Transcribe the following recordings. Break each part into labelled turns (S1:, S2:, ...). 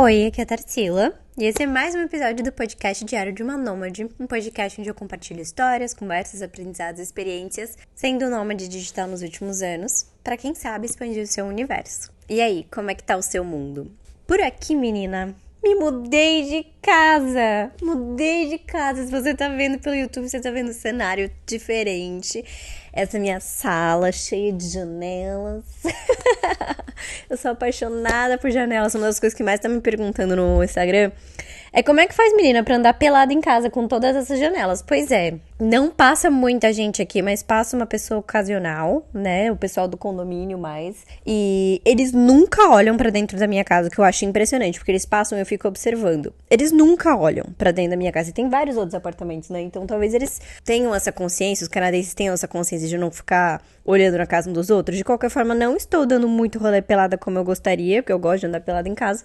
S1: Oi, aqui é a Tarsila, e esse é mais um episódio do podcast Diário de uma Nômade, um podcast onde eu compartilho histórias, conversas, aprendizados e experiências, sendo nômade digital nos últimos anos, para quem sabe expandir o seu universo. E aí, como é que tá o seu mundo? Por aqui, menina, me mudei de casa! Se você tá vendo pelo YouTube, você tá vendo um cenário diferente. Essa minha sala cheia de janelas. Eu sou apaixonada por janelas. Uma das coisas que mais tá me perguntando no Instagram é como é que faz, menina, pra andar pelada em casa com todas essas janelas? Pois é, não passa muita gente aqui, mas passa uma pessoa ocasional, né? O pessoal do condomínio mais. E eles nunca olham pra dentro da minha casa, o que eu acho impressionante, porque eles passam e eu fico observando. Eles nunca olham pra dentro da minha casa. E tem vários outros apartamentos, né? Então talvez eles tenham essa consciência, os canadenses tenham essa consciência de não ficar olhando na casa um dos outros. De qualquer forma, não estou dando muito rolê pelada como eu gostaria, porque eu gosto de andar pelada em casa.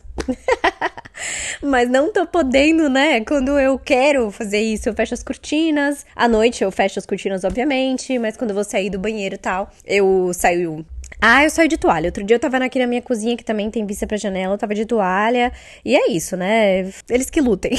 S1: Mas não tô podendo, né? Quando eu quero fazer isso, eu fecho as cortinas. À noite eu fecho as cortinas, obviamente. Mas quando eu vou sair do banheiro e tal, eu saio de toalha. Outro dia eu tava aqui na minha cozinha, que também tem vista pra janela, eu tava de toalha. E é isso, né? Eles que lutem.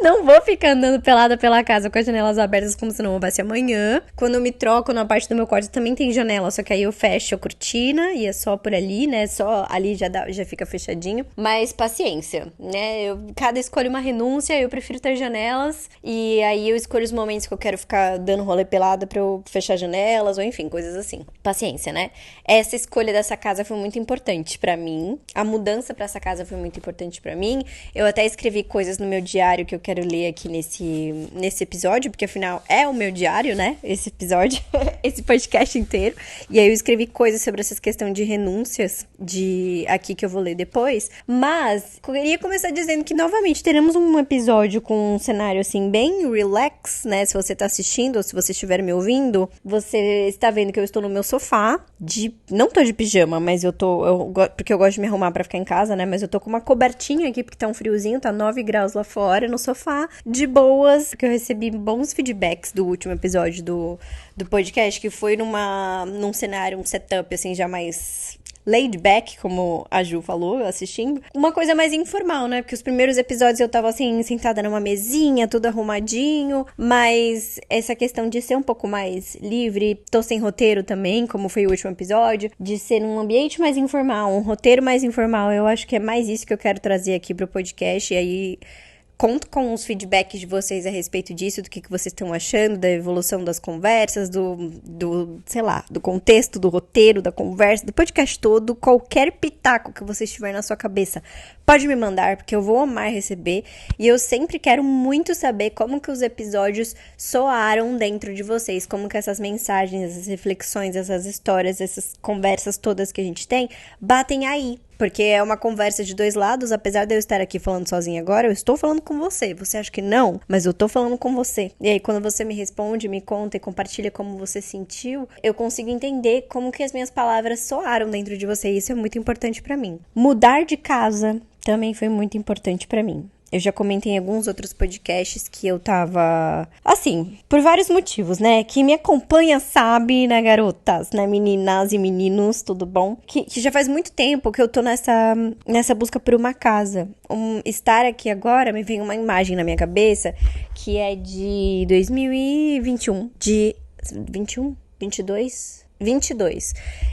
S1: Não vou ficar andando pelada pela casa com as janelas abertas como se não houvesse amanhã. Quando eu me troco na parte do meu quarto também tem janela, só que aí eu fecho a cortina e é só por ali, né? Só ali já fica fechadinho. Mas paciência, né? Cada escolhe uma renúncia, eu prefiro ter janelas. E aí eu escolho os momentos que eu quero ficar dando rolê pelada pra eu fechar janelas, ou enfim, coisas assim. Paciência, né? Essa escolha dessa casa foi muito importante pra mim. A mudança pra essa casa foi muito importante pra mim. Eu até escrevi coisas no meu diário que eu quero ler aqui nesse episódio, porque afinal é o meu diário, né? Esse episódio, esse podcast inteiro. E aí eu escrevi coisas sobre essa questão de renúncias aqui que eu vou ler depois. Mas eu queria começar dizendo que novamente teremos um episódio com um cenário assim bem relax, né? Se você tá assistindo ou se você estiver me ouvindo, você está vendo que eu estou no meu sofá não tô de pijama, mas porque eu gosto de me arrumar pra ficar em casa, né? Mas eu tô com uma cobertinha aqui, porque tá um friozinho, tá 9 graus lá fora, no sofá, de boas, porque eu recebi bons feedbacks do último episódio do podcast, que foi num cenário, um setup, assim, já mais laid back, como a Ju falou, assistindo. Uma coisa mais informal, né? Porque os primeiros episódios eu tava, assim, sentada numa mesinha, tudo arrumadinho. Mas essa questão de ser um pouco mais livre, tô sem roteiro também, como foi o último episódio, de ser num ambiente mais informal, um roteiro mais informal, eu acho que é mais isso que eu quero trazer aqui pro podcast. E aí conto com os feedbacks de vocês a respeito disso, do que vocês estão achando, da evolução das conversas, sei lá, do contexto, do roteiro, da conversa, do podcast todo. Qualquer pitaco que vocês tiverem na sua cabeça, pode me mandar, porque eu vou amar receber. E eu sempre quero muito saber como que os episódios soaram dentro de vocês, como que essas mensagens, essas reflexões, essas histórias, essas conversas todas que a gente tem, batem aí. Porque é uma conversa de dois lados, apesar de eu estar aqui falando sozinha agora, eu estou falando com você. Você acha que não? Mas eu tô falando com você. E aí, quando você me responde, me conta e compartilha como você sentiu, eu consigo entender como que as minhas palavras soaram dentro de você. E isso é muito importante pra mim. Mudar de casa também foi muito importante pra mim. Eu já comentei em alguns outros podcasts que eu tava, assim, por vários motivos, né? Que me acompanha sabe, né, garotas, né, meninas e meninos, tudo bom? Que já faz muito tempo que eu tô nessa busca por uma casa. Estar aqui agora, me vem uma imagem na minha cabeça que é de 2021, de 21, 22,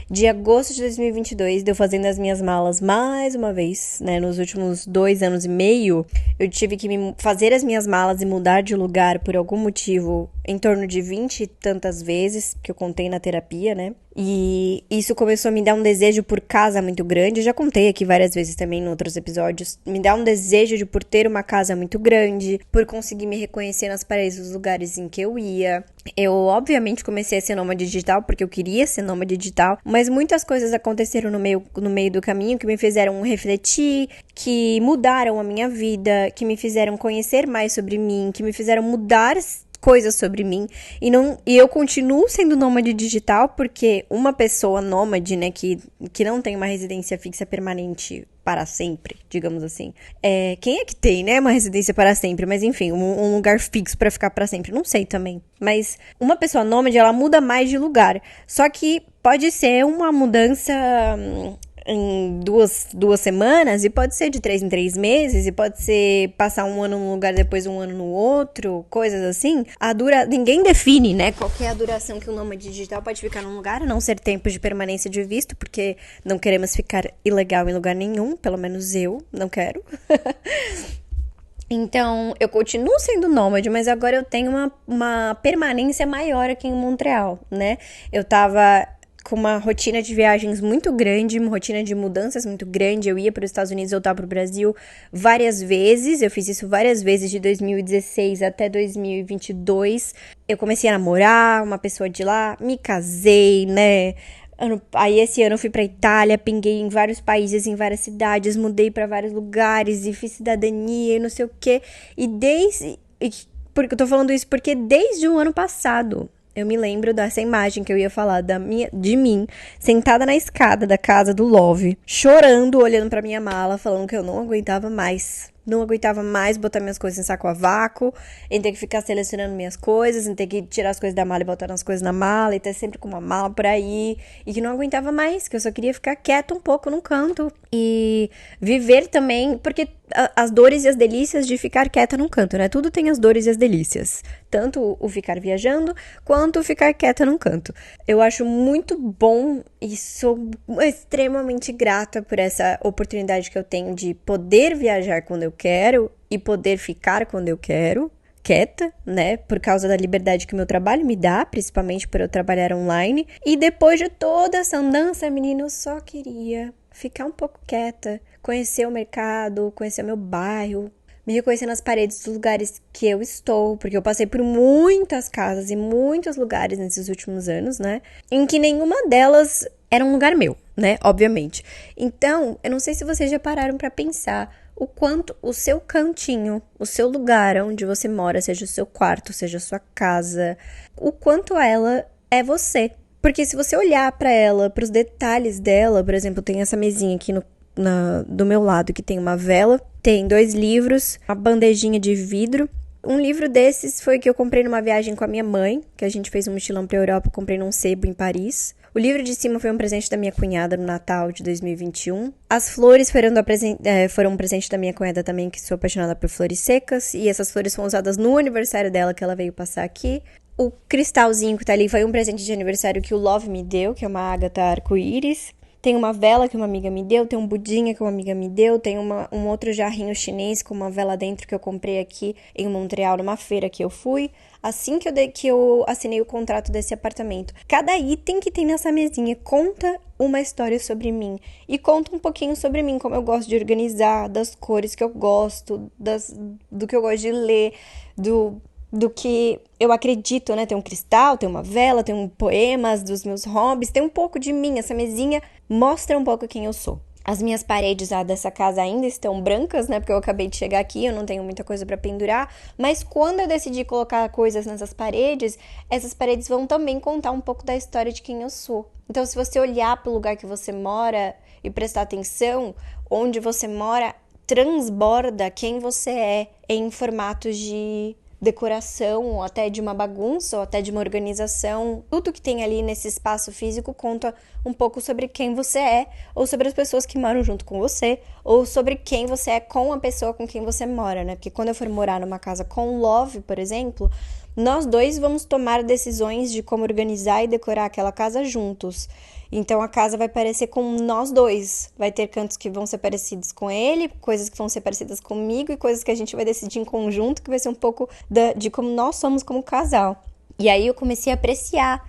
S1: de agosto de 2022, deu fazendo as minhas malas mais uma vez, né, nos últimos 2 anos e meio, eu tive que fazer as minhas malas e mudar de lugar por algum motivo, em torno de 20 e tantas vezes, que eu contei na terapia, né, e isso começou a me dar um desejo por casa muito grande. Eu já contei aqui várias vezes também em outros episódios. Me dá um desejo por ter uma casa muito grande, por conseguir me reconhecer nas paredes dos lugares em que eu ia. Eu, obviamente, comecei a ser nômade digital porque eu queria ser nômade digital, mas muitas coisas aconteceram no meio do caminho que me fizeram refletir, que mudaram a minha vida, que me fizeram conhecer mais sobre mim, que me fizeram mudar coisas sobre mim, e eu continuo sendo nômade digital, porque uma pessoa nômade, né, que não tem uma residência fixa permanente para sempre, digamos assim, quem é que tem, né, uma residência para sempre, mas enfim, um lugar fixo para ficar para sempre, não sei também, mas uma pessoa nômade, ela muda mais de lugar, só que pode ser uma mudança em duas semanas, e pode ser de 3 em 3 meses, e pode ser passar um ano num lugar, depois um ano no outro, coisas assim. Ninguém define, né, qual que é a duração que um nômade digital pode ficar num lugar, a não ser tempo de permanência de visto, porque não queremos ficar ilegal em lugar nenhum, pelo menos eu não quero. Então, eu continuo sendo nômade, mas agora eu tenho uma permanência maior aqui em Montreal, né? Eu tava com uma rotina de viagens muito grande, uma rotina de mudanças muito grande. Eu ia para os Estados Unidos, voltar para o Brasil várias vezes. Eu fiz isso várias vezes de 2016 até 2022. Eu comecei a namorar uma pessoa de lá, me casei, né? Aí esse ano eu fui pra Itália, pinguei em vários países, em várias cidades, mudei pra vários lugares e fiz cidadania e não sei o quê. Porque eu tô falando isso porque desde o ano passado eu me lembro dessa imagem que eu ia falar de mim, sentada na escada da casa do Love, chorando, olhando pra minha mala, falando que eu não aguentava mais. Não aguentava mais botar minhas coisas em saco a vácuo, em ter que ficar selecionando minhas coisas, em ter que tirar as coisas da mala e botar as coisas na mala, e ter sempre com uma mala por aí, e que não aguentava mais, que eu só queria ficar quieta um pouco num canto, e viver também, porque as dores e as delícias de ficar quieta num canto, né? Tudo tem as dores e as delícias, tanto o ficar viajando, quanto o ficar quieta num canto. Eu acho muito bom e sou extremamente grata por essa oportunidade que eu tenho de poder viajar quando eu quero e poder ficar quando eu quero, quieta, né? Por causa da liberdade que o meu trabalho me dá, principalmente por eu trabalhar online. E depois de toda essa andança, menina, eu só queria ficar um pouco quieta, conhecer o mercado, conhecer o meu bairro, me reconhecer nas paredes dos lugares que eu estou, porque eu passei por muitas casas e muitos lugares nesses últimos anos, né? Em que nenhuma delas era um lugar meu, né? Obviamente. Então, eu não sei se vocês já pararam pra pensar o quanto o seu cantinho, o seu lugar onde você mora, seja o seu quarto, seja a sua casa, o quanto ela é você. Porque se você olhar pra ela, pros detalhes dela, por exemplo, tem essa mesinha aqui do meu lado que tem uma vela, tem 2 livros, uma bandejinha de vidro. Um livro desses foi que eu comprei numa viagem com a minha mãe, que a gente fez um mochilão pra Europa, comprei num sebo em Paris. O livro de cima foi um presente da minha cunhada no Natal de 2021. As flores foram um presente da minha cunhada também, que sou apaixonada por flores secas. E essas flores foram usadas no aniversário dela, que ela veio passar aqui. O cristalzinho que tá ali foi um presente de aniversário que o Love me deu, que é uma ágata arco-íris. Tem uma vela que uma amiga me deu, tem um budinha que uma amiga me deu, tem um outro jarrinho chinês com uma vela dentro que eu comprei aqui em Montreal, numa feira que eu fui, assim que eu assinei o contrato desse apartamento. Cada item que tem nessa mesinha conta uma história sobre mim. E conta um pouquinho sobre mim, como eu gosto de organizar, das cores que eu gosto, do que eu gosto de ler, do que eu acredito, né? Tem um cristal, tem uma vela, tem poemas dos meus hobbies, tem um pouco de mim. Essa mesinha mostra um pouco quem eu sou. As minhas paredes dessa casa ainda estão brancas, né? Porque eu acabei de chegar aqui, eu não tenho muita coisa pra pendurar. Mas quando eu decidi colocar coisas nessas paredes, essas paredes vão também contar um pouco da história de quem eu sou. Então, se você olhar pro lugar que você mora e prestar atenção, onde você mora transborda quem você é em formatos de decoração, ou até de uma bagunça, ou até de uma organização. Tudo que tem ali nesse espaço físico conta um pouco sobre quem você é, ou sobre as pessoas que moram junto com você, ou sobre quem você é com a pessoa com quem você mora, né? Porque quando eu for morar numa casa com Love, por exemplo, nós dois vamos tomar decisões de como organizar e decorar aquela casa juntos. Então a casa vai parecer com nós dois. Vai ter cantos que vão ser parecidos com ele, coisas que vão ser parecidas comigo e coisas que a gente vai decidir em conjunto, que vai ser um pouco de como nós somos como casal. E aí eu comecei a apreciar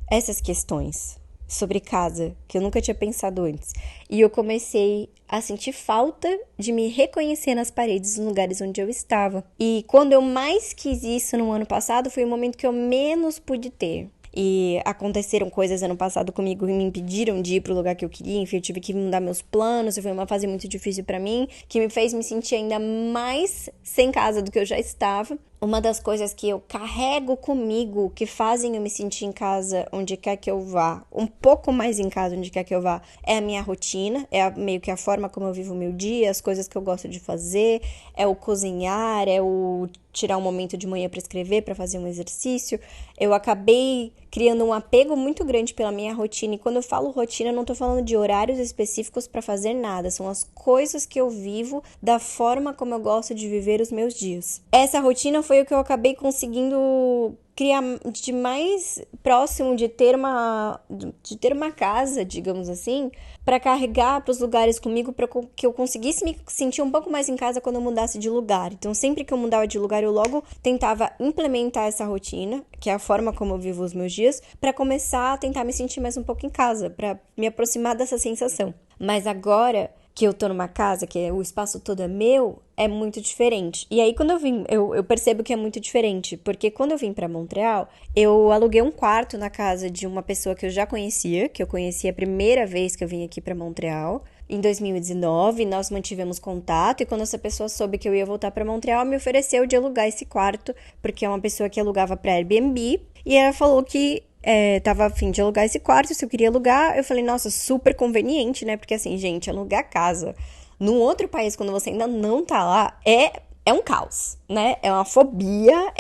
S1: essas questões sobre casa, que eu nunca tinha pensado antes. E eu comecei a sentir falta de me reconhecer nas paredes dos lugares onde eu estava. E quando eu mais quis isso no ano passado, foi o momento que eu menos pude ter. E aconteceram coisas ano passado comigo que me impediram de ir pro lugar que eu queria. Enfim, eu tive que mudar meus planos. Foi uma fase muito difícil pra mim, que me fez me sentir ainda mais sem casa do que eu já estava. Uma das coisas que eu carrego comigo, que fazem eu me sentir em casa onde quer que eu vá, um pouco mais em casa onde quer que eu vá, é a minha rotina, meio que a forma como eu vivo o meu dia, as coisas que eu gosto de fazer, é o cozinhar, é o tirar um momento de manhã para escrever, para fazer um exercício. Eu acabei criando um apego muito grande pela minha rotina. E quando eu falo rotina, eu não tô falando de horários específicos para fazer nada. São as coisas que eu vivo da forma como eu gosto de viver os meus dias. Essa rotina foi o que eu acabei conseguindo criar de mais próximo de ter uma casa, digamos assim, para carregar para os lugares comigo, para que eu conseguisse me sentir um pouco mais em casa quando eu mudasse de lugar. Então, sempre que eu mudava de lugar, eu logo tentava implementar essa rotina, que é a forma como eu vivo os meus dias, para começar a tentar me sentir mais um pouco em casa, para me aproximar dessa sensação. Mas agora que eu tô numa casa, que o espaço todo é meu, é muito diferente. E aí, quando eu vim, eu percebo que é muito diferente, porque quando eu vim pra Montreal, eu aluguei um quarto na casa de uma pessoa que eu já conhecia, que eu conheci a primeira vez que eu vim aqui pra Montreal. Em 2019, nós mantivemos contato, e quando essa pessoa soube que eu ia voltar pra Montreal, me ofereceu de alugar esse quarto, porque é uma pessoa que alugava pra Airbnb, e ela falou que tava a fim de alugar esse quarto, se eu queria alugar, eu falei, nossa, super conveniente, né? Porque assim, gente, alugar casa num outro país, quando você ainda não tá lá, é um caos, né? É uma fobia,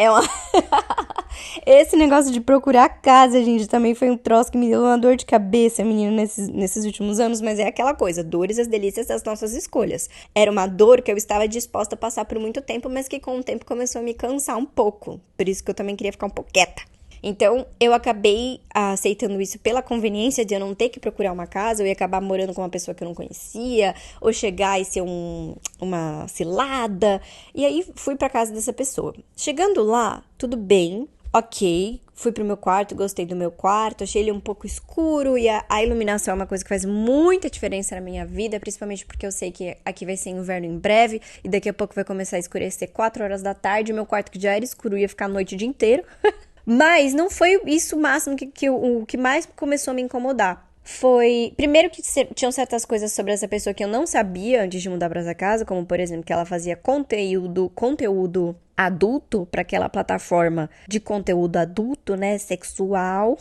S1: Esse negócio de procurar casa, gente, também foi um troço que me deu uma dor de cabeça, menino, nesses últimos anos, mas é aquela coisa, dores e as delícias das nossas escolhas. Era uma dor que eu estava disposta a passar por muito tempo, mas que com o tempo começou a me cansar um pouco. Por isso que eu também queria ficar um pouco quieta. Então, eu acabei aceitando isso pela conveniência de eu não ter que procurar uma casa, eu ia acabar morando com uma pessoa que eu não conhecia, ou chegar e ser uma cilada. E aí, fui pra casa dessa pessoa. Chegando lá, tudo bem, ok, fui pro meu quarto, gostei do meu quarto, achei ele um pouco escuro, e a iluminação é uma coisa que faz muita diferença na minha vida, principalmente porque eu sei que aqui vai ser inverno em breve, e daqui a pouco vai começar a escurecer 4 horas da tarde, o meu quarto que já era escuro ia ficar a noite o dia inteiro. Mas não foi isso o máximo o que mais começou a me incomodar. Foi, primeiro que tinham certas coisas sobre essa pessoa que eu não sabia antes de mudar pra essa casa, como por exemplo que ela fazia conteúdo adulto para aquela plataforma de conteúdo adulto, né, sexual,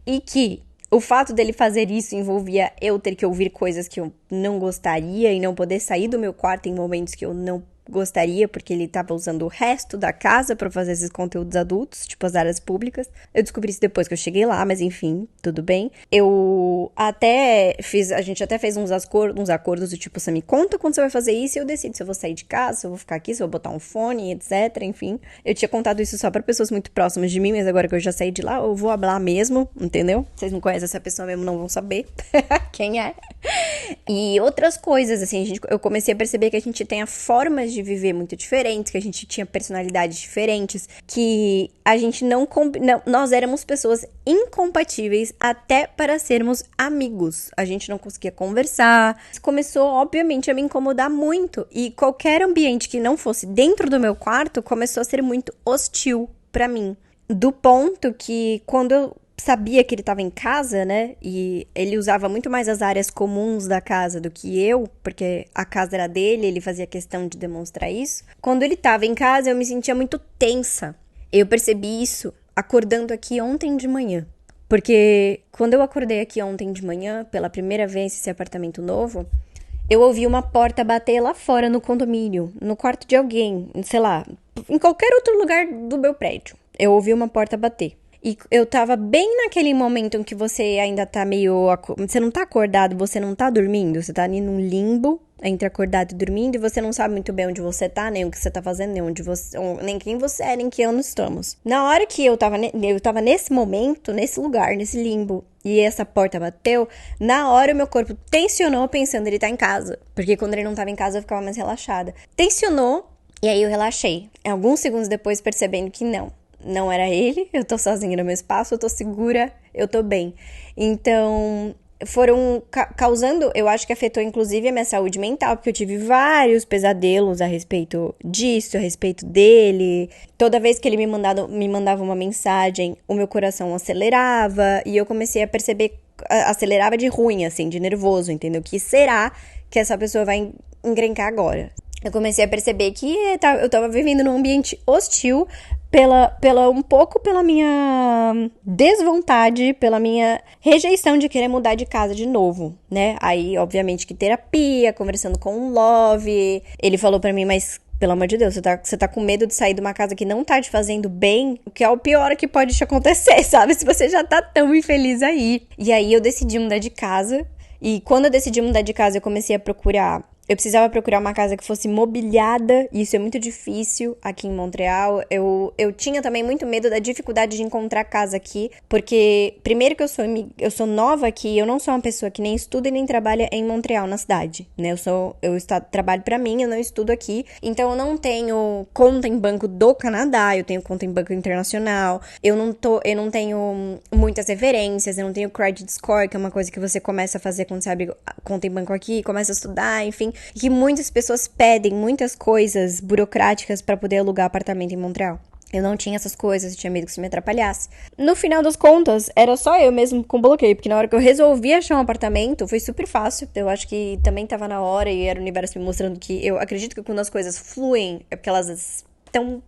S1: e que o fato dele fazer isso envolvia eu ter que ouvir coisas que eu não gostaria e não poder sair do meu quarto em momentos que eu não gostaria, porque ele tava usando o resto da casa pra fazer esses conteúdos adultos, tipo as áreas públicas. Eu descobri isso depois que eu cheguei lá, mas enfim, tudo bem. A gente até fez uns acordos do tipo, você me conta quando você vai fazer isso e eu decido se eu vou sair de casa, se eu vou ficar aqui, se eu vou botar um fone, etc, enfim. Eu tinha contado isso só pra pessoas muito próximas de mim, mas agora que eu já saí de lá, eu vou hablar mesmo, entendeu? Vocês não conhecem essa pessoa mesmo, não vão saber quem é. E outras coisas, assim, eu comecei a perceber que a gente tem formas de viver muito diferentes, que a gente tinha personalidades diferentes, que a gente nós éramos pessoas incompatíveis até para sermos amigos. A gente não conseguia conversar. Isso começou, obviamente, a me incomodar muito. E qualquer ambiente que não fosse dentro do meu quarto começou a ser muito hostil para mim. Do ponto que quando eu sabia que ele estava em casa, né, e ele usava muito mais as áreas comuns da casa do que eu, porque a casa era dele, ele fazia questão de demonstrar isso. Quando ele estava em casa, eu me sentia muito tensa. Eu percebi isso acordando aqui ontem de manhã. Porque quando eu acordei aqui ontem de manhã, pela primeira vez nesse apartamento novo, eu ouvi uma porta bater lá fora no condomínio, no quarto de alguém, sei lá, em qualquer outro lugar do meu prédio. Eu ouvi uma porta bater. E eu tava bem naquele momento em que você ainda tá meio... Você não tá acordado, você não tá dormindo. Você tá ali num limbo entre acordado e dormindo. E você não sabe muito bem onde você tá, nem o que você tá fazendo, nem quem você é, nem que ano estamos. Na hora que eu tava nesse momento, nesse lugar, nesse limbo, e essa porta bateu, na hora o meu corpo tensionou pensando ele tá em casa. Porque quando ele não tava em casa eu ficava mais relaxada. Tensionou, e aí eu relaxei. Alguns segundos depois percebendo que não era ele, eu tô sozinha no meu espaço, eu tô segura, eu tô bem. Então, foram causando, eu acho que afetou inclusive a minha saúde mental, porque eu tive vários pesadelos a respeito disso, a respeito dele. Toda vez que ele me mandava uma mensagem, o meu coração acelerava, e eu comecei a perceber, acelerava de ruim, assim, de nervoso, entendeu? Que será que essa pessoa vai encrencar agora? Eu comecei a perceber que eu tava vivendo num ambiente hostil, um pouco pela minha desvontade, pela minha rejeição de querer mudar de casa de novo, né? Aí, obviamente, que terapia, conversando com o Love, ele falou pra mim, mas pelo amor de Deus, você tá com medo de sair de uma casa que não tá te fazendo bem, o que é o pior que pode te acontecer, sabe? Se você já tá tão infeliz aí. E aí eu decidi mudar de casa. E quando eu decidi mudar de casa, eu comecei a procurar. Eu precisava procurar uma casa que fosse mobiliada, e isso é muito difícil aqui em Montreal. Eu tinha também muito medo da dificuldade de encontrar casa aqui, porque, primeiro que eu sou nova aqui, eu não sou uma pessoa que nem estuda e nem trabalha em Montreal, na cidade, né? Trabalho pra mim, eu não estudo aqui, então eu não tenho conta em banco do Canadá, eu tenho conta em banco internacional, eu não tenho muitas referências, eu não tenho credit score, que é uma coisa que você começa a fazer quando você abre conta em banco aqui, começa a estudar, enfim. Que muitas pessoas pedem muitas coisas burocráticas para poder alugar apartamento em Montreal. Eu não tinha essas coisas, eu tinha medo que isso me atrapalhasse. No final das contas, era só eu mesmo com bloqueio, porque na hora que eu resolvi achar um apartamento, foi super fácil. Eu acho que também tava na hora e era o universo me mostrando que eu acredito que quando as coisas fluem, é porque elas estão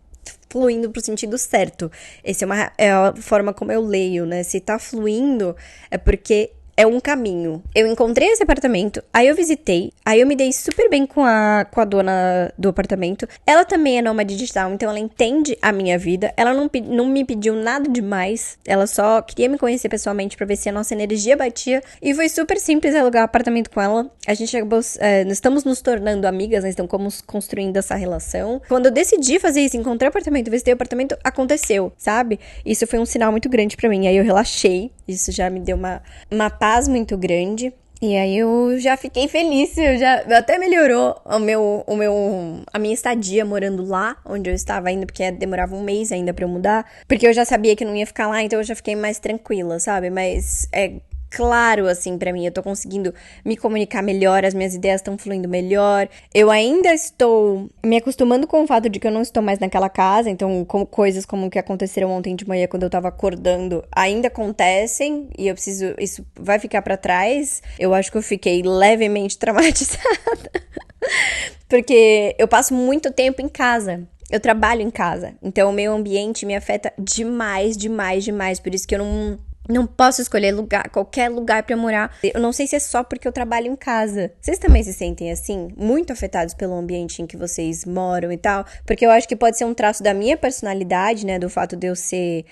S1: fluindo pro sentido certo. Essa é a forma como eu leio, né? Se tá fluindo, é porque é um caminho. Eu encontrei esse apartamento, aí eu visitei, aí eu me dei super bem com a dona do apartamento. Ela também é nômade digital, então ela entende a minha vida. Ela não me pediu nada demais, ela só queria me conhecer pessoalmente pra ver se a nossa energia batia. E foi super simples alugar apartamento com ela. A gente acabou, nós estamos nos tornando amigas, né? Estamos construindo essa relação. Quando eu decidi fazer isso, encontrei apartamento, visitei o apartamento, aconteceu, sabe? Isso foi um sinal muito grande pra mim. Aí eu relaxei, isso já me deu uma paz muito grande. E aí eu já fiquei feliz, até melhorou a minha estadia morando lá, onde eu estava ainda, porque demorava um mês ainda pra eu mudar, porque eu já sabia que não ia ficar lá, então eu já fiquei mais tranquila, sabe? Mas é claro, assim, pra mim, eu tô conseguindo me comunicar melhor, as minhas ideias estão fluindo melhor. Eu ainda estou me acostumando com o fato de que eu não estou mais naquela casa, então coisas como o que aconteceram ontem de manhã quando eu tava acordando ainda acontecem e isso vai ficar pra trás. Eu acho que eu fiquei levemente traumatizada, porque eu passo muito tempo em casa. Eu trabalho em casa, então o meio ambiente me afeta demais, demais, demais, por isso que eu não posso escolher qualquer lugar pra morar. Eu não sei se é só porque eu trabalho em casa. Vocês também se sentem assim? Muito afetados pelo ambiente em que vocês moram e tal? Porque eu acho que pode ser um traço da minha personalidade, né? Do fato de eu ser...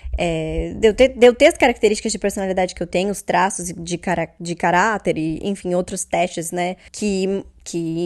S1: de eu ter as características de personalidade que eu tenho, os traços de caráter e, enfim, outros testes, né? Que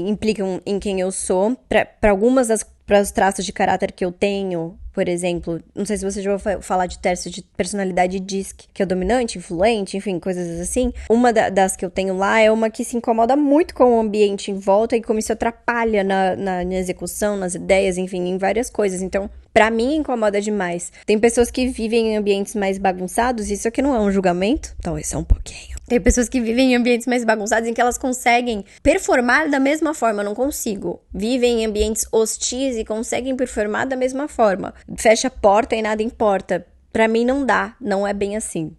S1: implicam em quem eu sou. Pra algumas para os traços de caráter que eu tenho, por exemplo, não sei se você já ouviu falar de testes de personalidade DISC, que é o dominante, influente, enfim, coisas assim. Uma das que eu tenho lá é uma que se incomoda muito com o ambiente em volta e como isso atrapalha na execução, nas ideias, enfim, em várias coisas. Então, pra mim, incomoda demais. Tem pessoas que vivem em ambientes mais bagunçados, isso aqui não é um julgamento, talvez só um pouquinho. Tem pessoas que vivem em ambientes mais bagunçados em que elas conseguem performar da mesma forma. Eu não consigo. Vivem em ambientes hostis e conseguem performar da mesma forma. Fecha a porta e nada importa. Pra mim não dá, não é bem assim.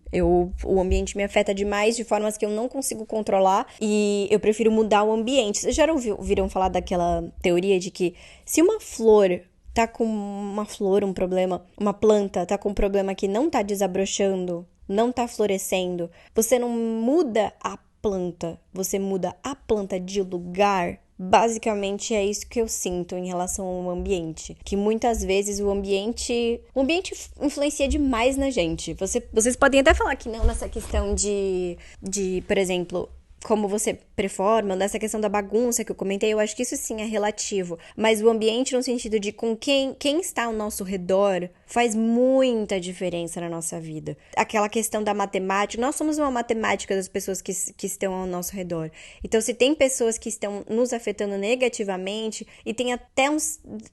S1: O ambiente me afeta demais de formas que eu não consigo controlar e eu prefiro mudar o ambiente. Vocês já ouviram falar daquela teoria de que se uma flor tá com um problema, uma planta tá com um problema que não tá desabrochando, não tá florescendo, você não muda a planta, você muda a planta de lugar. Basicamente é isso que eu sinto em relação ao ambiente, que muitas vezes o ambiente influencia demais na gente. Vocês podem até falar que não nessa questão de, por exemplo, como você performa, nessa questão da bagunça que eu comentei, eu acho que isso sim é relativo. Mas o ambiente no sentido de com quem está ao nosso redor faz muita diferença na nossa vida. Aquela questão da matemática, nós somos uma matemática das pessoas que estão ao nosso redor. Então, se tem pessoas que estão nos afetando negativamente, e tem até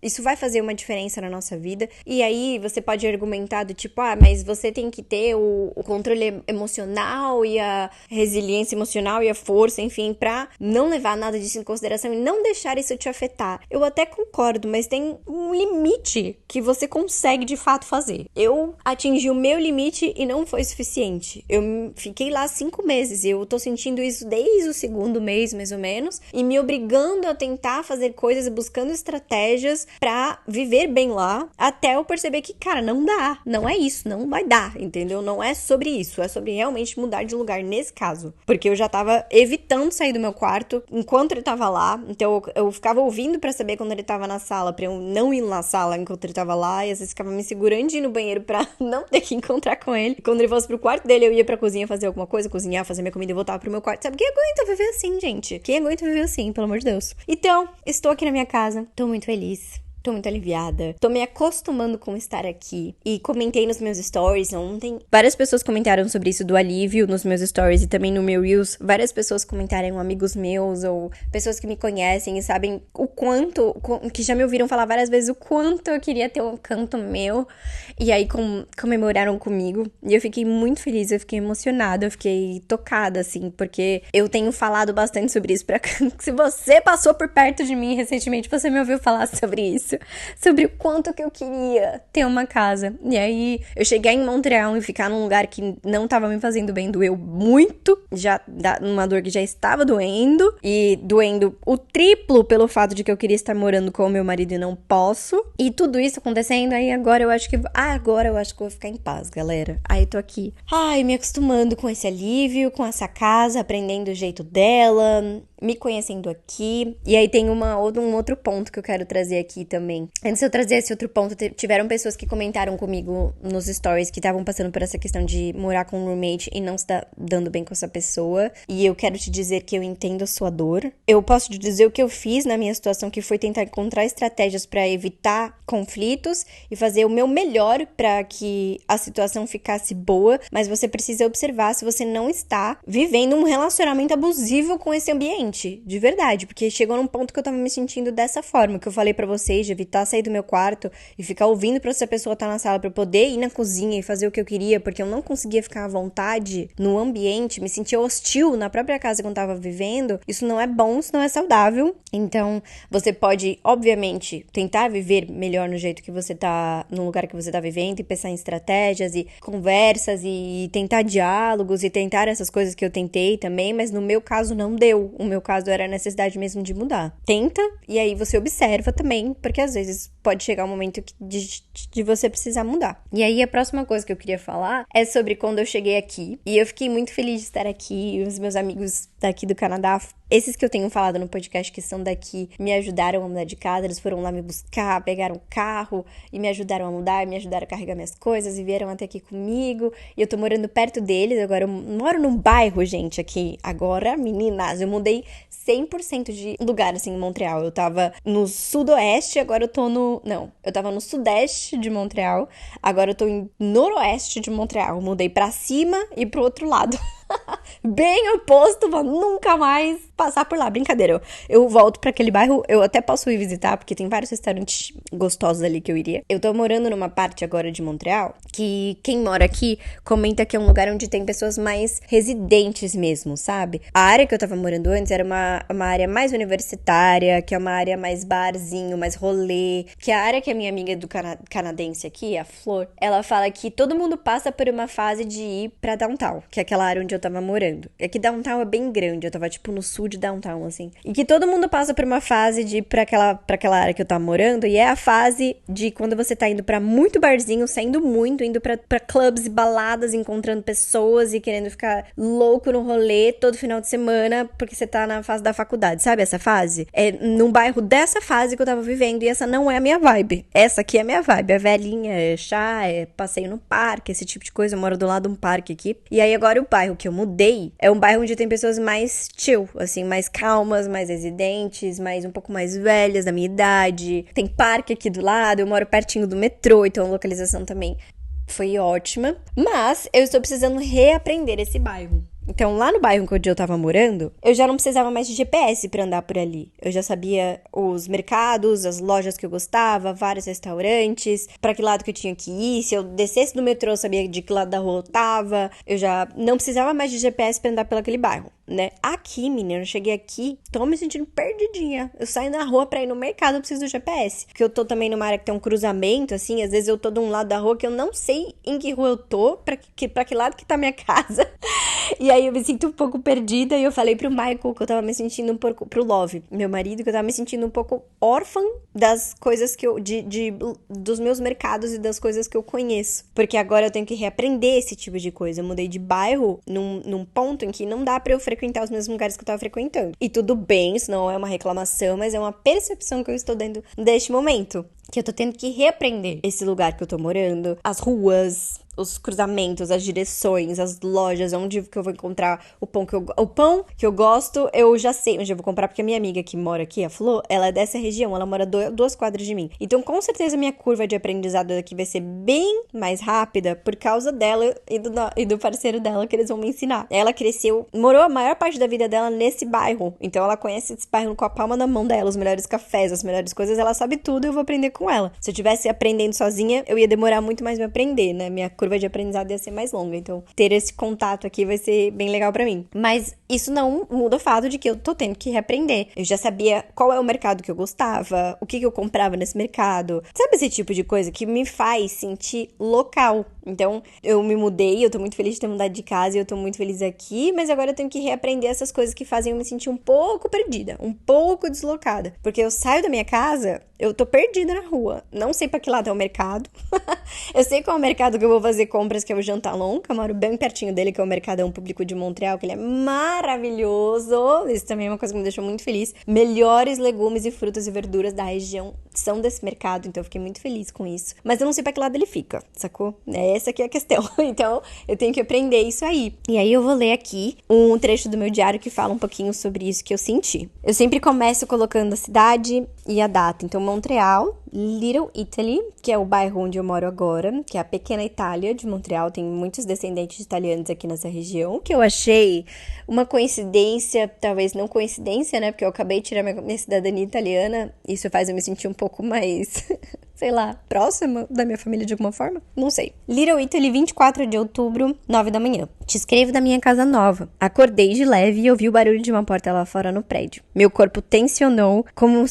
S1: isso vai fazer uma diferença na nossa vida. E aí, você pode argumentar do tipo, mas você tem que ter o controle emocional e a resiliência emocional e a força, enfim, pra não levar nada disso em consideração e não deixar isso te afetar. Eu até concordo, mas tem um limite que você consegue de fato fato fazer. Eu atingi o meu limite e não foi suficiente. Eu fiquei lá 5 meses e eu tô sentindo isso desde o 2º mês, mais ou menos, e me obrigando a tentar fazer coisas e buscando estratégias pra viver bem lá, até eu perceber que, cara, não dá. Não é isso, não vai dar, entendeu? Não é sobre isso, é sobre realmente mudar de lugar nesse caso. Porque eu já tava evitando sair do meu quarto enquanto ele tava lá, então eu ficava ouvindo pra saber quando ele tava na sala, pra eu não ir na sala enquanto ele tava lá, e às vezes ficava me segurando de ir no banheiro pra não ter que encontrar com ele. E quando ele fosse pro quarto dele, eu ia pra cozinha fazer alguma coisa, cozinhar, fazer minha comida e voltar pro meu quarto. Sabe, quem aguenta viver assim, gente? Quem aguenta viver assim, pelo amor de Deus? Então, estou aqui na minha casa, tô muito feliz. Tô muito aliviada. Tô me acostumando com estar aqui. E comentei nos meus stories ontem. Várias pessoas comentaram sobre isso do alívio nos meus stories e também no meu Reels. Várias pessoas comentaram, amigos meus ou pessoas que me conhecem e sabem o quanto, que já me ouviram falar várias vezes o quanto eu queria ter um canto meu. E aí comemoraram comigo. E eu fiquei muito feliz, eu fiquei emocionada, eu fiquei tocada, assim, porque eu tenho falado bastante sobre isso. Se você passou por perto de mim recentemente, você me ouviu falar sobre isso. Sobre o quanto que eu queria ter uma casa. E aí, eu cheguei em Montreal e ficar num lugar que não tava me fazendo bem, doeu muito. Já, uma dor que já estava doendo. E doendo o triplo pelo fato de que eu queria estar morando com o meu marido e não posso. E tudo isso acontecendo, aí agora eu acho que eu vou ficar em paz, galera. Aí eu tô aqui, me acostumando com esse alívio, com essa casa, aprendendo o jeito dela, me conhecendo aqui. E aí tem um outro ponto que eu quero trazer aqui também. Antes de eu trazer esse outro ponto, tiveram pessoas que comentaram comigo nos stories que estavam passando por essa questão de morar com um roommate e não se dando bem com essa pessoa. E eu quero te dizer que eu entendo a sua dor. Eu posso te dizer o que eu fiz na minha situação, que foi tentar encontrar estratégias pra evitar conflitos e fazer o meu melhor pra que a situação ficasse boa, mas você precisa observar se você não está vivendo um relacionamento abusivo com esse ambiente, de verdade, porque chegou num ponto que eu tava me sentindo dessa forma, que eu falei pra vocês, de evitar sair do meu quarto e ficar ouvindo pra essa pessoa estar na sala pra eu poder ir na cozinha e fazer o que eu queria, porque eu não conseguia ficar à vontade no ambiente, me sentia hostil na própria casa que eu tava vivendo. Isso não é bom, isso não é saudável. Então, você pode, obviamente, tentar viver melhor no jeito que você tá, no lugar que você tá vivendo, e pensar em estratégias e conversas e tentar diálogos e tentar essas coisas que eu tentei também, mas no meu caso não deu. O meu caso era a necessidade mesmo de mudar. Tenta, e aí você observa também, porque às vezes pode chegar um momento de você precisar mudar. E aí a próxima coisa que eu queria falar é sobre quando eu cheguei aqui, e eu fiquei muito feliz de estar aqui, e os meus amigos daqui do Canadá, esses que eu tenho falado no podcast que são daqui, me ajudaram a mudar de casa, eles foram lá me buscar, pegaram o carro e me ajudaram a mudar, me ajudaram a carregar minhas coisas e vieram até aqui comigo. E eu tô morando perto deles, agora eu moro num bairro, gente, aqui. Agora, meninas, eu mudei 100% de lugar, assim, em Montreal. Eu tava no sudoeste, agora eu tô no... Não, eu tava no sudeste de Montreal, agora eu tô em noroeste de Montreal. Eu mudei pra cima e pro outro lado. Bem oposto, vou nunca mais passar por lá. Brincadeira, eu volto pra aquele bairro, eu até posso ir visitar, porque tem vários restaurantes gostosos ali que eu iria. Eu tô morando numa parte agora de Montreal, que quem mora aqui comenta que é um lugar onde tem pessoas mais residentes mesmo, sabe? A área que eu tava morando antes era uma área mais universitária, que é uma área mais barzinho, mais rolê, que é a área que a minha amiga do canadense aqui, a Flor, ela fala que todo mundo passa por uma fase de ir pra downtown, que é aquela área onde eu tava morando. É que downtown é bem grande, eu tava tipo no sul de downtown, assim. E que todo mundo passa por uma fase de ir pra aquela área que eu tava morando, e é a fase de quando você tá indo pra muito barzinho, saindo muito, indo pra clubs e baladas, encontrando pessoas e querendo ficar louco no rolê todo final de semana, porque você tá na fase da faculdade, sabe essa fase? É num bairro dessa fase que eu tava vivendo, e essa não é a minha vibe. Essa aqui é a minha vibe, é velhinha, é chá, é passeio no parque, esse tipo de coisa. Eu moro do lado de um parque aqui. E aí agora o bairro que eu mudei é um bairro onde tem pessoas mais chill, assim, mais calmas, mais residentes, um pouco mais velhas, da minha idade. Tem parque aqui do lado, eu moro pertinho do metrô, então a localização também foi ótima. Mas eu estou precisando reaprender esse bairro. Então, lá no bairro onde eu tava morando, eu já não precisava mais de GPS pra andar por ali. Eu já sabia os mercados, as lojas que eu gostava, vários restaurantes, pra que lado que eu tinha que ir. Se eu descesse do metrô, eu sabia de que lado da rua eu tava. Eu já não precisava mais de GPS pra andar pelo aquele bairro. né? Aqui, menina, eu cheguei aqui, tô me sentindo perdidinha. Eu saio na rua pra ir no mercado, eu preciso do GPS. Porque eu tô também numa área que tem um cruzamento, assim, às vezes eu tô de um lado da rua que eu não sei em que rua eu tô, pra que lado que tá minha casa. E aí eu me sinto um pouco perdida e eu falei pro Michael que eu tava me sentindo um pouco, pro Love, meu marido, que eu tava me sentindo um pouco órfã das coisas que eu, dos meus mercados e das coisas que eu conheço. Porque agora eu tenho que reaprender esse tipo de coisa. Eu mudei de bairro num ponto em que não dá pra eu frequentar os mesmos lugares que eu tava frequentando. E tudo bem, isso não é uma reclamação, mas é uma percepção que eu estou dando neste momento. Que eu tô tendo que reaprender esse lugar que eu tô morando, as ruas, os cruzamentos, as direções, as lojas, onde que eu vou encontrar o pão que eu gosto, eu já sei onde eu vou comprar, porque a minha amiga que mora aqui, a Flor, ela é dessa região, ela mora 2 quadras de mim. Então, com certeza, minha curva de aprendizado aqui vai ser bem mais rápida por causa dela e do parceiro dela que eles vão me ensinar. Ela cresceu, morou a maior parte da vida dela nesse bairro, então ela conhece esse bairro com a palma da mão dela, os melhores cafés, as melhores coisas, ela sabe tudo, eu vou aprender com ela. Se eu estivesse aprendendo sozinha, eu ia demorar muito mais pra aprender, né? Minha curva de aprendizado ia ser mais longa, então ter esse contato aqui vai ser bem legal pra mim. Mas isso não muda o fato de que eu tô tendo que reaprender. Eu já sabia qual é o mercado que eu gostava, o que eu comprava nesse mercado. Sabe esse tipo de coisa que me faz sentir local? Então, eu me mudei, eu tô muito feliz de ter mudado de casa e eu tô muito feliz aqui, mas agora eu tenho que reaprender essas coisas que fazem eu me sentir um pouco perdida, um pouco deslocada. Porque eu saio da minha casa, eu tô perdida na rua. Não sei pra que lado é o mercado. Eu sei qual é o mercado que eu vou fazer compras, que é o Jantalon, que eu moro bem pertinho dele, que é o Mercadão Público de Montreal, que ele é maravilhoso. Isso também é uma coisa que me deixou muito feliz. Melhores legumes e frutas e verduras da região são desse mercado, então eu fiquei muito feliz com isso. Mas eu não sei pra que lado ele fica, sacou? Essa aqui é a questão. Então, eu tenho que aprender isso aí. E aí eu vou ler aqui um trecho do meu diário que fala um pouquinho sobre isso que eu senti. Eu sempre começo colocando a cidade e a data. Então, Montreal, Little Italy, que é o bairro onde eu moro agora, que é a pequena Itália de Montreal. Tem muitos descendentes de italianos aqui nessa região, que eu achei uma coincidência, talvez não coincidência, né? Porque eu acabei de tirar minha cidadania italiana. Isso faz eu me sentir um pouco mais, sei lá, próxima da minha família de alguma forma. Não sei. Little Italy, 24 de outubro, 9 da manhã. Te escrevo da minha casa nova. Acordei de leve e ouvi o barulho de uma porta lá fora no prédio. Meu corpo tensionou como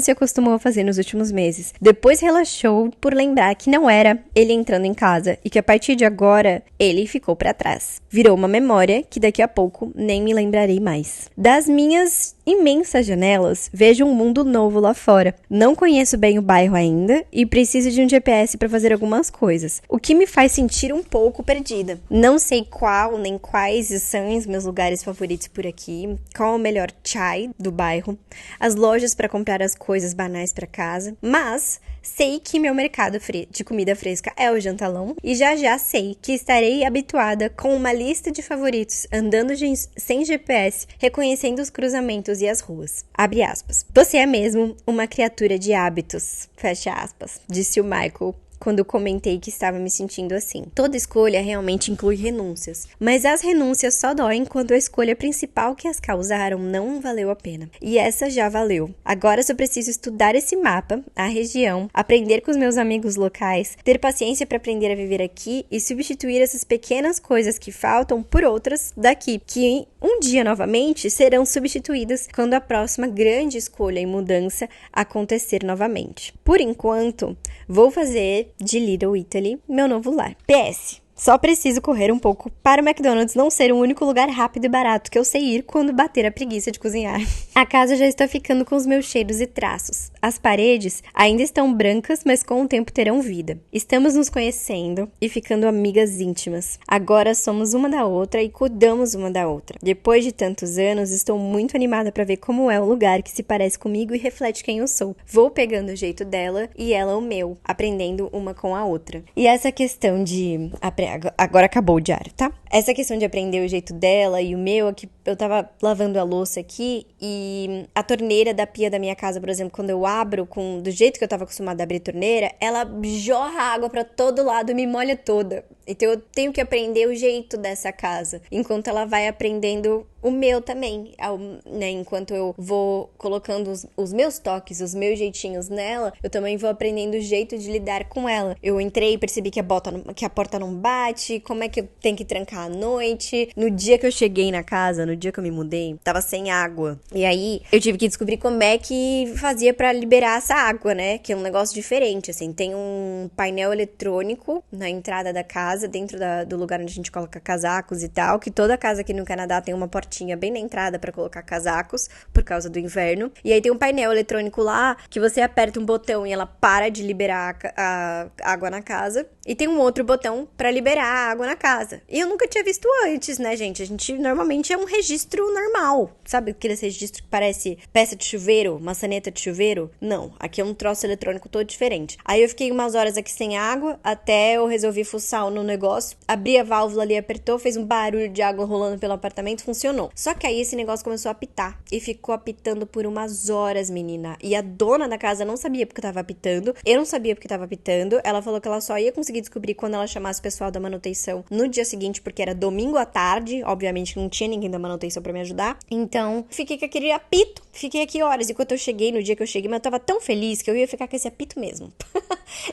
S1: se acostumou a fazer nos últimos meses. Depois relaxou por lembrar que não era ele entrando em casa e que a partir de agora ele ficou pra trás. Virou uma memória que daqui a pouco nem me lembrarei mais. Das minhas imensas janelas, vejo um mundo novo lá fora. Não conheço bem o bairro ainda e preciso de um GPS para fazer algumas coisas, o que me faz sentir um pouco perdida. Não sei qual nem quais são os meus lugares favoritos por aqui, qual o melhor chai do bairro, as lojas para comprar as coisas banais para casa, mas sei que meu mercado de comida fresca é o Jantalão e já sei que estarei habituada com uma lista de favoritos, andando sem GPS, reconhecendo os cruzamentos e as ruas. Abre aspas. Você é mesmo uma criatura de hábitos. Fecha aspas. Disse o Michael quando comentei que estava me sentindo assim. Toda escolha realmente inclui renúncias, mas as renúncias só doem quando a escolha principal que as causaram não valeu a pena. E essa já valeu. Agora só preciso estudar esse mapa, a região, aprender com os meus amigos locais, ter paciência para aprender a viver aqui e substituir essas pequenas coisas que faltam por outras daqui, que um dia novamente serão substituídas quando a próxima grande escolha e mudança acontecer novamente. Por enquanto, vou fazer de Little Italy meu novo lar. PS. Só preciso correr um pouco para o McDonald's não ser o único lugar rápido e barato que eu sei ir quando bater a preguiça de cozinhar. A casa já está ficando com os meus cheiros e traços. As paredes ainda estão brancas, mas com o tempo terão vida. Estamos nos conhecendo e ficando amigas íntimas. Agora somos uma da outra e cuidamos uma da outra. Depois de tantos anos, estou muito animada para ver como é o lugar que se parece comigo e reflete quem eu sou. Vou pegando o jeito dela e ela o meu, aprendendo uma com a outra. E essa questão de... Agora acabou o diário, tá? Essa questão de aprender o jeito dela e o meu aqui eu tava lavando a louça aqui e a torneira da pia da minha casa, por exemplo, quando eu abro do jeito que eu tava acostumada a abrir torneira, ela jorra água pra todo lado e me molha toda. Então eu tenho que aprender o jeito dessa casa, enquanto ela vai aprendendo o meu também, né? Enquanto eu vou colocando os meus toques, os meus jeitinhos nela, eu também vou aprendendo o jeito de lidar com ela. Eu entrei e percebi que a porta não bate, como é que eu tenho que trancar à noite. No dia que eu cheguei na casa, no dia que eu me mudei, tava sem água. E aí eu tive que descobrir como é que fazia pra liberar essa água, né? Que é um negócio diferente, assim. Tem um painel eletrônico na entrada da casa, dentro do lugar onde a gente coloca casacos e tal, que toda casa aqui no Canadá tem uma portinha bem na entrada pra colocar casacos, por causa do inverno. E aí tem um painel eletrônico lá, que você aperta um botão e ela para de liberar a água na casa. E tem um outro botão pra liberar a água na casa. E eu nunca tinha visto antes, né, gente? A gente normalmente é um registro normal. Sabe aquele registro que parece peça de chuveiro, maçaneta de chuveiro? Não, aqui é um troço eletrônico todo diferente. Aí eu fiquei umas horas aqui sem água, até eu resolvi fuçar no negócio. Abri a válvula ali, apertou, fez um barulho de água rolando pelo apartamento, funcionou. Só que aí esse negócio começou a apitar. E ficou apitando por umas horas, menina. E a dona da casa não sabia porque tava apitando. Eu não sabia porque tava apitando. Ela falou que ela só ia conseguir descobrir quando ela chamasse o pessoal da manutenção no dia seguinte, porque era domingo à tarde. Obviamente não tinha ninguém da manutenção pra me ajudar. Então, fiquei com aquele apito. Fiquei aqui horas. E quando eu cheguei, no dia que eu cheguei, mas eu tava tão feliz que eu ia ficar com esse apito mesmo.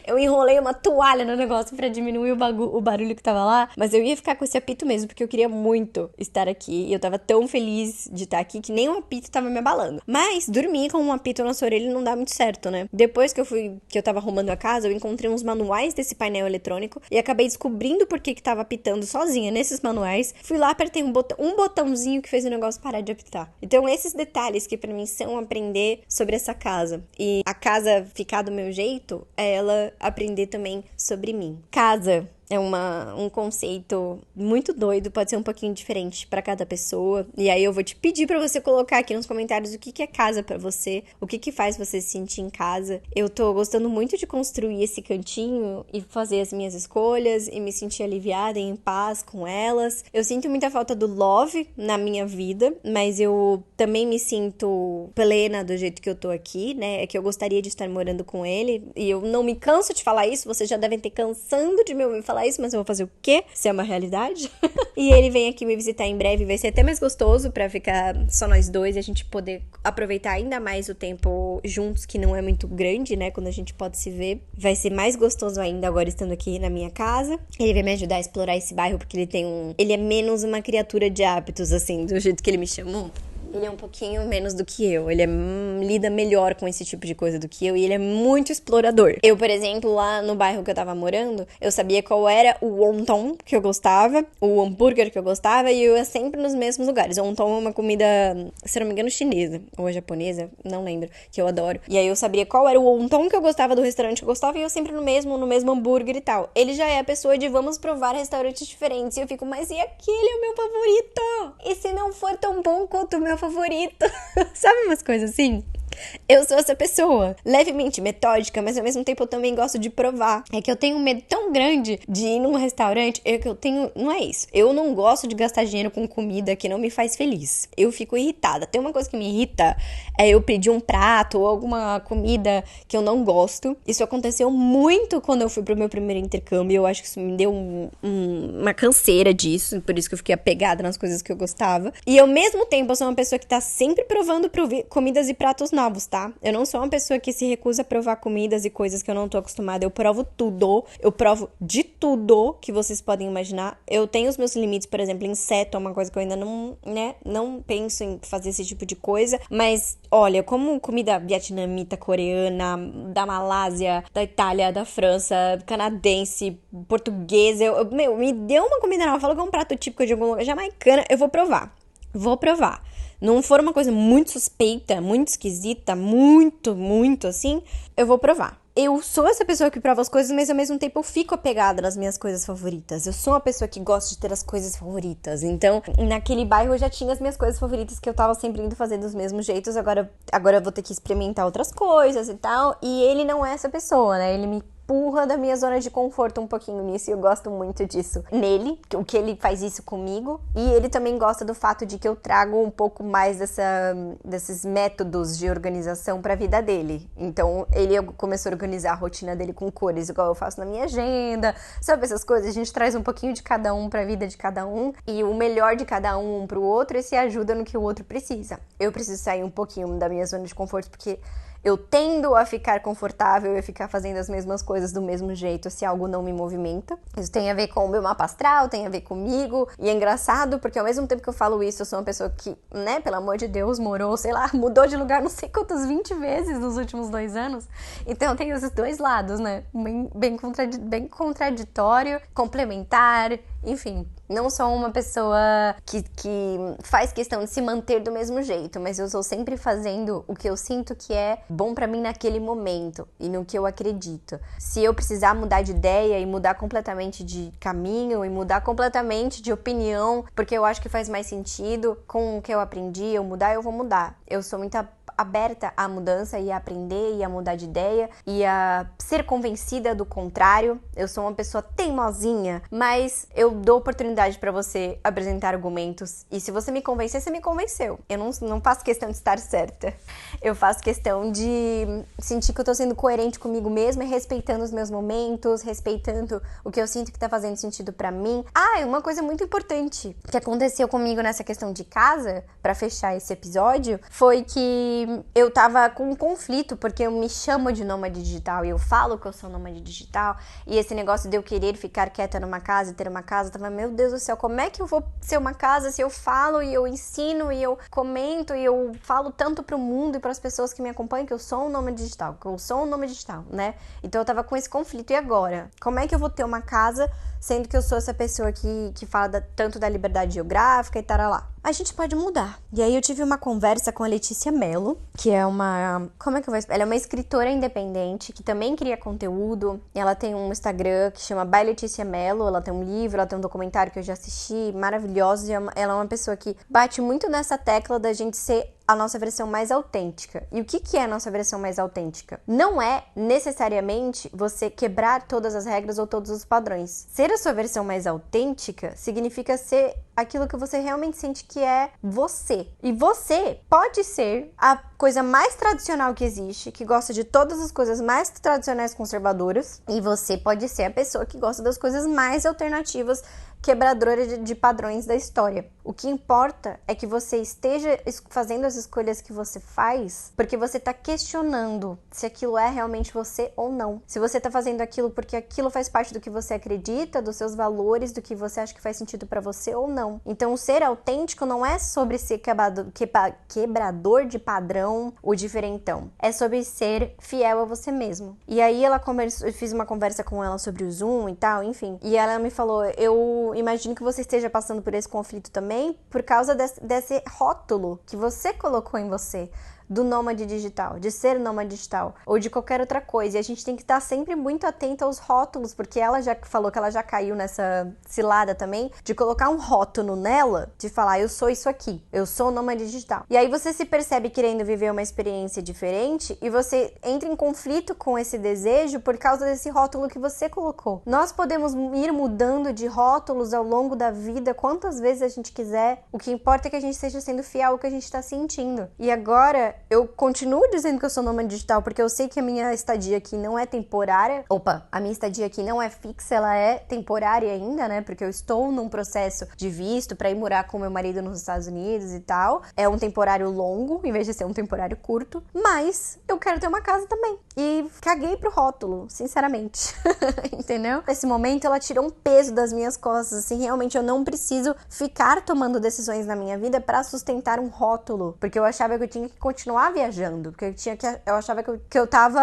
S1: Eu enrolei uma toalha no negócio pra diminuir o barulho que tava lá. Mas eu ia ficar com esse apito mesmo, porque eu queria muito estar aqui. E eu tava tão feliz de estar aqui que nem um apito tava me abalando. Mas dormir com um apito na sua orelha não dá muito certo, né? Depois que eu tava arrumando a casa, eu encontrei uns manuais desse painel eletrônico e acabei descobrindo por que tava apitando sozinha nesses manuais. Fui lá, apertei um botãozinho que fez o negócio parar de apitar. Então, esses detalhes que pra mim são aprender sobre essa casa. E a casa ficar do meu jeito, é ela aprender também sobre mim. Casa é um conceito muito doido, pode ser um pouquinho diferente pra cada pessoa. E aí eu vou te pedir pra você colocar aqui nos comentários o que é casa pra você, o que faz você se sentir em casa. Eu tô gostando muito de construir esse cantinho e fazer as minhas escolhas e me sentir aliviada e em paz com elas. Eu sinto muita falta do love na minha vida, mas eu também me sinto plena do jeito que eu tô aqui, né? É que eu gostaria de estar morando com ele e eu não me canso de falar isso, vocês já devem ter cansando de me ouvir falar isso, mas eu vou fazer o quê? Se é uma realidade. E ele vem aqui me visitar em breve, vai ser até mais gostoso pra ficar só nós dois e a gente poder aproveitar ainda mais o tempo juntos, que não é muito grande, né? Quando a gente pode se ver. Vai ser mais gostoso ainda agora estando aqui na minha casa. Ele vai me ajudar a explorar esse bairro, porque ele é menos uma criatura de hábitos, assim, do jeito que ele me chamou. Ele é um pouquinho menos do que eu. Ele lida melhor com esse tipo de coisa do que eu. E ele é muito explorador. Eu, por exemplo, lá no bairro que eu tava morando, eu sabia qual era o wonton que eu gostava, o hambúrguer que eu gostava, e eu ia sempre nos mesmos lugares. O wonton é uma comida, se não me engano, chinesa. Ou japonesa, não lembro, que eu adoro. E aí eu sabia qual era o wonton que eu gostava do restaurante que eu gostava, e eu sempre no mesmo hambúrguer e tal. Ele já é a pessoa de vamos provar restaurantes diferentes. E eu fico, mas e aquele é o meu favorito? E se não for tão bom quanto o meu favorito? Sabe umas coisas assim? Eu sou essa pessoa, levemente metódica, mas ao mesmo tempo eu também gosto de provar. É que eu tenho um medo tão grande de ir num restaurante, não é isso. Eu não gosto de gastar dinheiro com comida que não me faz feliz. Eu fico irritada. Tem uma coisa que me irrita, é eu pedir um prato ou alguma comida que eu não gosto. Isso aconteceu muito quando eu fui pro meu primeiro intercâmbio. Eu acho que isso me deu uma canseira disso, por isso que eu fiquei apegada nas coisas que eu gostava. E ao mesmo tempo eu sou uma pessoa que tá sempre provando comidas e pratos novos, tá? Eu não sou uma pessoa que se recusa a provar comidas e coisas que eu não tô acostumada. Eu provo tudo. Eu provo de tudo que vocês podem imaginar. Eu tenho os meus limites, por exemplo, inseto é uma coisa que eu ainda não penso em fazer esse tipo de coisa. Mas, olha, como comida vietnamita, coreana, da Malásia, da Itália, da França, canadense, portuguesa, me deu uma comida nova, falou que é um prato típico de algum lugar, jamaicana, eu vou provar. Vou provar. Não for uma coisa muito suspeita, muito esquisita, muito assim, eu vou provar. Eu sou essa pessoa que prova as coisas, mas ao mesmo tempo eu fico apegada nas minhas coisas favoritas. Eu sou uma pessoa que gosta de ter as coisas favoritas. Então, naquele bairro eu já tinha as minhas coisas favoritas que eu tava sempre indo fazer dos mesmos jeitos. Agora eu vou ter que experimentar outras coisas e tal. E ele não é essa pessoa, né? Ele me empurra da minha zona de conforto um pouquinho nisso, e eu gosto muito disso nele, o que ele faz isso comigo, e ele também gosta do fato de que eu trago um pouco mais desses métodos de organização pra vida dele. Então, ele começou a organizar a rotina dele com cores, igual eu faço na minha agenda, sabe essas coisas? A gente traz um pouquinho de cada um pra vida de cada um, e o melhor de cada um pro outro, e se ajuda no que o outro precisa. Eu preciso sair um pouquinho da minha zona de conforto, porque eu tendo a ficar confortável e ficar fazendo as mesmas coisas do mesmo jeito se algo não me movimenta. Isso tem a ver com o meu mapa astral, tem a ver comigo. E é engraçado porque ao mesmo tempo que eu falo isso, eu sou uma pessoa que, né, pelo amor de Deus, mudou de lugar não sei quantas 20 vezes nos últimos 2 anos. Então tem esses dois lados, né? Bem contraditório, complementar, enfim. Não sou uma pessoa que faz questão de se manter do mesmo jeito, mas eu estou sempre fazendo o que eu sinto que é bom pra mim naquele momento e no que eu acredito. Se eu precisar mudar de ideia e mudar completamente de caminho e mudar completamente de opinião, porque eu acho que faz mais sentido com o que eu aprendi, eu vou mudar. Eu sou muito aberta à mudança e a aprender e a mudar de ideia e a ser convencida do contrário. Eu sou uma pessoa teimosinha, mas eu dou oportunidade pra você apresentar argumentos, e se você me convencer, você me convenceu. Eu não faço questão de estar certa. Eu faço questão de sentir que eu tô sendo coerente comigo mesma e respeitando os meus momentos, respeitando o que eu sinto que tá fazendo sentido pra mim. Ah, e uma coisa muito importante que aconteceu comigo nessa questão de casa, pra fechar esse episódio, foi que eu tava com um conflito, porque eu me chamo de nômade digital e eu falo que eu sou nômade digital, e esse negócio de eu querer ficar quieta numa casa e ter uma casa, tava, meu Deus do céu, como é que eu vou ser uma casa se eu falo e eu ensino e eu comento e eu falo tanto pro mundo e pras pessoas que me acompanham que eu sou um nômade digital, né? Então eu tava com esse conflito, e agora? Como é que eu vou ter uma casa sendo que eu sou essa pessoa que fala tanto da liberdade geográfica e taralá? A gente pode mudar. E aí eu tive uma conversa com a Letícia Mello, que é uma... Como é que eu vou explicar? Ela é uma escritora independente, que também cria conteúdo. Ela tem um Instagram que chama By Letícia Mello. Ela tem um livro, ela tem um documentário que eu já assisti, maravilhoso. E ela é uma pessoa que bate muito nessa tecla da gente ser a nossa versão mais autêntica. E o que é a nossa versão mais autêntica? Não é necessariamente você quebrar todas as regras ou todos os padrões. Ser a sua versão mais autêntica significa ser aquilo que você realmente sente que é você. E você pode ser a coisa mais tradicional que existe, que gosta de todas as coisas mais tradicionais conservadoras, e você pode ser a pessoa que gosta das coisas mais alternativas, quebradora de padrões da história. O que importa é que você esteja fazendo as escolhas que você faz porque você está questionando se aquilo é realmente você ou não. Se você está fazendo aquilo porque aquilo faz parte do que você acredita, dos seus valores, do que você acha que faz sentido para você ou não. Então, o ser autêntico não é sobre ser quebrador de padrão ou diferentão. É sobre ser fiel a você mesmo. E aí eu fiz uma conversa com ela sobre o Zoom e tal, enfim. E ela me falou, eu imagino que você esteja passando por esse conflito também por causa desse rótulo que você colocou em você, do nômade digital, de ser nômade digital, ou de qualquer outra coisa. E a gente tem que estar sempre muito atento aos rótulos, porque ela já falou que ela já caiu nessa cilada também, de colocar um rótulo nela, de falar, eu sou isso aqui, eu sou nômade digital. E aí você se percebe querendo viver uma experiência diferente, e você entra em conflito com esse desejo por causa desse rótulo que você colocou. Nós podemos ir mudando de rótulos ao longo da vida, quantas vezes a gente quiser, o que importa é que a gente esteja sendo fiel ao que a gente está sentindo. E agora, eu continuo dizendo que eu sou nômade digital porque eu sei que a minha estadia aqui não é temporária. A minha estadia aqui não é fixa, ela é temporária ainda, né? Porque eu estou num processo de visto pra ir morar com meu marido nos Estados Unidos e tal. É um temporário longo, em vez de ser um temporário curto. Mas eu quero ter uma casa também. E caguei pro rótulo, sinceramente. Entendeu? Nesse momento, ela tirou um peso das minhas costas. Assim, realmente eu não preciso ficar tomando decisões na minha vida pra sustentar um rótulo. Porque eu achava que eu tinha que continuar viajando, porque eu achava que eu tava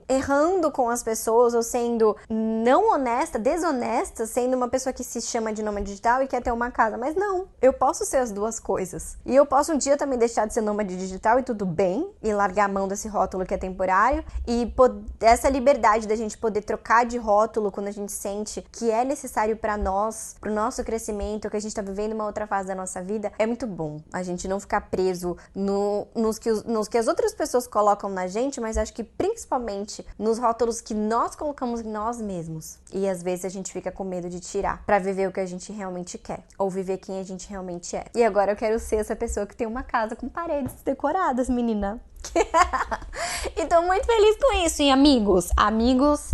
S1: errando com as pessoas, ou sendo não honesta, desonesta, sendo uma pessoa que se chama de nômade digital e quer ter uma casa. Mas não, eu posso ser as duas coisas. E eu posso um dia também deixar de ser nômade digital e tudo bem, e largar a mão desse rótulo que é temporário, e essa liberdade da gente poder trocar de rótulo quando a gente sente que é necessário pra nós, pro nosso crescimento, que a gente tá vivendo uma outra fase da nossa vida, é muito bom. A gente não ficar preso nos que nos que as outras pessoas colocam na gente, mas acho que principalmente nos rótulos que nós colocamos em nós mesmos. E às vezes a gente fica com medo de tirar pra viver o que a gente realmente quer, ou viver quem a gente realmente é. E agora eu quero ser essa pessoa que tem uma casa com paredes decoradas, menina. E tô muito feliz com isso. E amigos,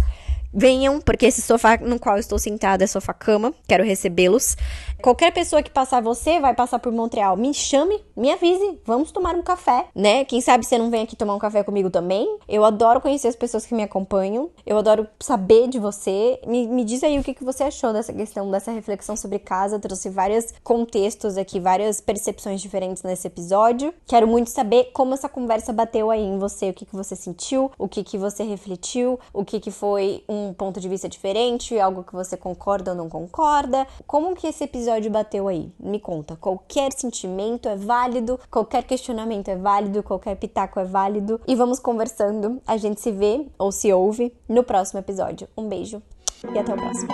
S1: venham, porque esse sofá no qual eu estou sentada é sofá-cama. Quero recebê-los. Qualquer pessoa que passar vai passar por Montreal, me chame, me avise, vamos tomar um café, né? Quem sabe você não vem aqui tomar um café comigo também? Eu adoro conhecer as pessoas que me acompanham. Eu adoro saber de você. Me diz aí o que você achou dessa questão, dessa reflexão sobre casa. Eu trouxe vários contextos aqui, várias percepções diferentes nesse episódio. Quero muito saber como essa conversa bateu aí em você, o que você sentiu, o que você refletiu, o que foi um ponto de vista diferente, algo que você concorda ou não concorda. Como que esse episódio bateu aí? Me conta. Qualquer sentimento é válido, qualquer questionamento é válido, qualquer pitaco é válido. E vamos conversando. A gente se vê ou se ouve no próximo episódio. Um beijo e até o próximo.